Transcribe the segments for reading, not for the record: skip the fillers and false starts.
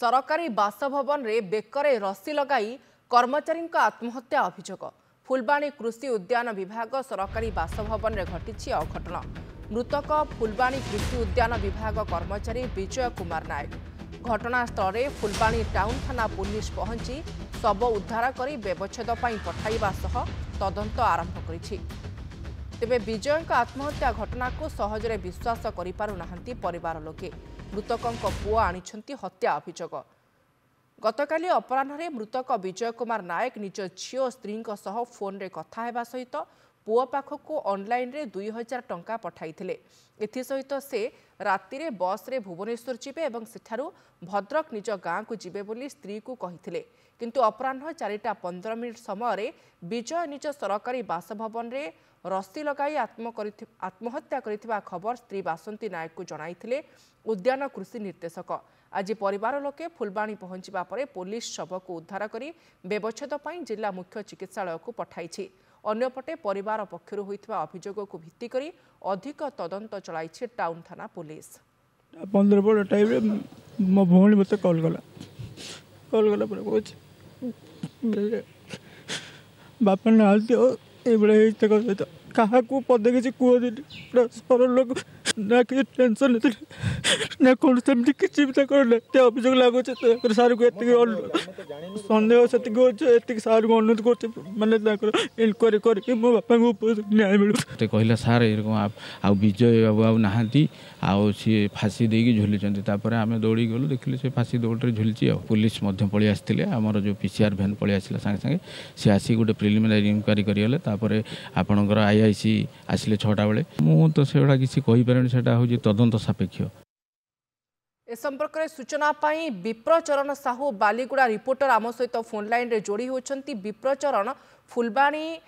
सरकारी बासभवन रे बेकरे रस्सी लगाई कर्मचारी आत्महत्या अभियोग। फुलबाणी कृषि उद्यान विभाग सरकारी बासभवन रे घटी अघटन। मृतक फुलबाणी कृषि उद्यान विभाग कर्मचारी विजय कुमार नायक। घटनास्थल में फुलबाणी टाउन थाना पुलिस पहुंची शव उद्धार कर व्यवच्छेद पठाइबा सह तदंत आरंभ करिछि। तेबे विजय आत्महत्या घटना को सहजरे विश्वास करिपारुनाहांती परिवार लोके। मृतकों पुओ आनिछंती हत्या अभियोग। गतकाली अपराह्न मृतक विजय कुमार नायक निज झियो स्त्री सह फोन रे कथा हेबा सहित पुओ पाखक ऑनलाइन रे 2000 टंका पठाइथिले। एथिसहित से रातिरे बस रे भुवनेश्वर जिबे एवं सेठारु भद्रक निज गाँ को जिबे बोली स्त्री को कहिथिले। किंतु अपराह्न 4:15 समय विजय निज सरकारी बासभवन रे रस्सी लगाई आत्महत्या करिथिबा खबर स्त्री बासंती नायक को जणाइथिले उद्यान कृषि निर्देशक। आज परिवार लोके फुलबाणी पहुंचबा परे पुलिस शव को उद्धार करी व्यवच्छेद पई जिला मुख्य चिकित्सालय को पठाइछि। अन्यपटे परिवार पक्षरु होइथिबा अभियोग को भित्ति करी अधिक तदंत चलाइछि टाउन थाना पुलिस। 15 बड़ टाइम रे मो भौणी मते कॉल गला पर कोच बापा ना आलती ए बड़े हेते को कहा को पदे किसी कुह सर लोग ना कि टेंशन ना कौन सेमती किसी भी अभियोग लगुच सार को सन्देह से सार को अनुरोध कर मानने इनक्वारी करके मो बापा को न्याय मिलू कहला सार आ विजय बाबू आ नहांती आउ सी फाँसी देकी झुली आम दौड़ी गलु देखिले से फाँसी दौड़े झुलची पुलिस पलि आसते आमर जो पीसीआर भैन पलि आसला सागे सागे सी आसी गोटे प्रिलिमिनारी इनक्वारी करगले आपणकर आईआईसी आसिले 6टा बेले मु तो सेगुड़ा किसी कहीपर सेटा हूँ तदंत सापेक्ष। ए संपर्क में सूचना पाई विप्रचरण साहू बालीगुड़ा रिपोर्टर आम सहित फोन लाइन रे जोड़ी होती। विप्रचरण फुलबाणी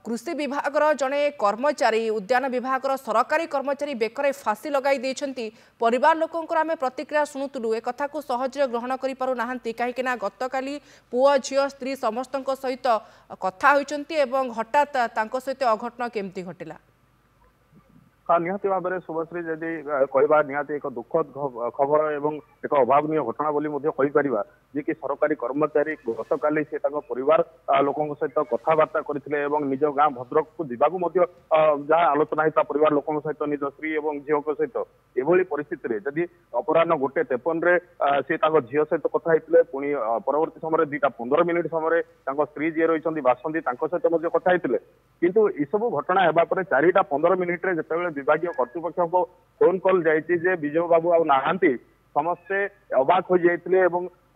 कृषि विभाग जड़े कर्मचारी उद्यान विभाग सरकारी कर्मचारी बेकर फाँसी लगाई देइछंती। परिवार लोकंकर आमे प्रतिक्रिया शुणुलु ए कथा को सहजरे ग्रहण करि पारु नाहंती कहीं गतकाली पुओ झियो स्त्री समस्त सहित कथा होइछंती एवं हठात तांको सहित अघटन केमती घटिला। हाँ निहाती भाव में शुभश्री जदि कहवा निहाती एक दुखद खबर एवं एक अभावनीय घटना बोली जी कि सरकारी कर्मचारी गतकाली से परिवार लोकों सहित कथबार्ता करते निज गाँ भद्रक को जावाक जहाँ आलोचना होता परिवार लोकों सहित निज स्त्री और झील सहित एभली परिस्थिति जदि अपराह्न 1:53 से झील सहित कथा होते पुणी परवर्ती समय 2:15 मिनिट समय स्त्री जी रही बासंती सहित कथा होते किंतु यू घटना होगापर 4:15 मिनिट जिते विभाग कर्तृपक्ष को फोन कॉल जाइए विजय बाबू आ नहांती समस्ते अबाक हो जाते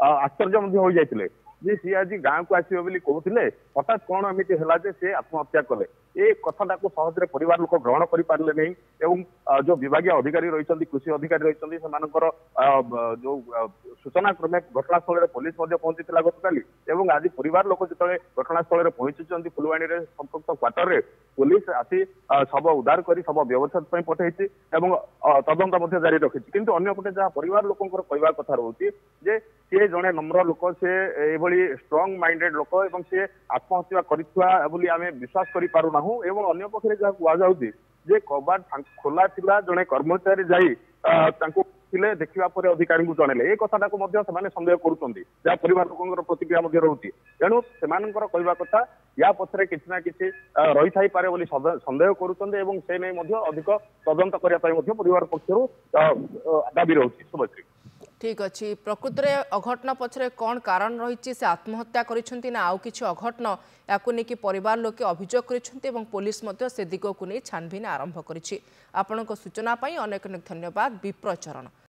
आश्चर्य हो जाते जे सी आज गाँव को आसवे बोली कहते हठात कौन एमती है से आत्महत्या कले ए कथाटा को सहजरे परिवार लोक ग्रहण कर पारे नहीं एवं जो विभाग अधिकारी रही कृषि अधिकारी रही जो सूचना क्रमे घटनास्थल पुलिस पहुंची गतकाली एवं आज परिवार लोक जो घटनास्थल पहुंची फुलवाणी संपुक्त क्वार्टर में पुलिस आसी शव उद्धार कर शव व्यवच्छेद पठाई तदंत जारी रखी किंतु अन्यपटे जहाँ परिवार लोकंर कहवा कथा रोचे सी जड़े नम्र लोक से स्ट्रंग माइंडेड लोक एवं सी आत्महत्या कर विश्वास करूँ एवं अन्य पक्षे जहाँ कहुच्छे जे कबाट खोला थिला जड़े कर्मचारी जाई देखा अधिकारी को जनइले ए कथाटा को सन्देह करुँच परिवार लोक प्रतिक्रिया रोचे तेणु से कहवा कथा या पछरे किसी ना किसी रही थाई पारे बोली सन्देह करुँच से नहीं अधिक तदंत करने परिवार पक्षर दाबी रोचे। शुभश्री ठीक अच्छी प्रकृत में अघटन पछरे कौन कारण रही से आत्महत्या करिसेंती ना आउ किछि अघटन याकु नेकी परिवार लोके अभियोग करिसेंती एवं पुलिस मध्य से दिग को नहीं छानबीन आरंभ करिछि। आपनक सूचना पाई अनेक अनेक धन्यवाद विप्रचरण।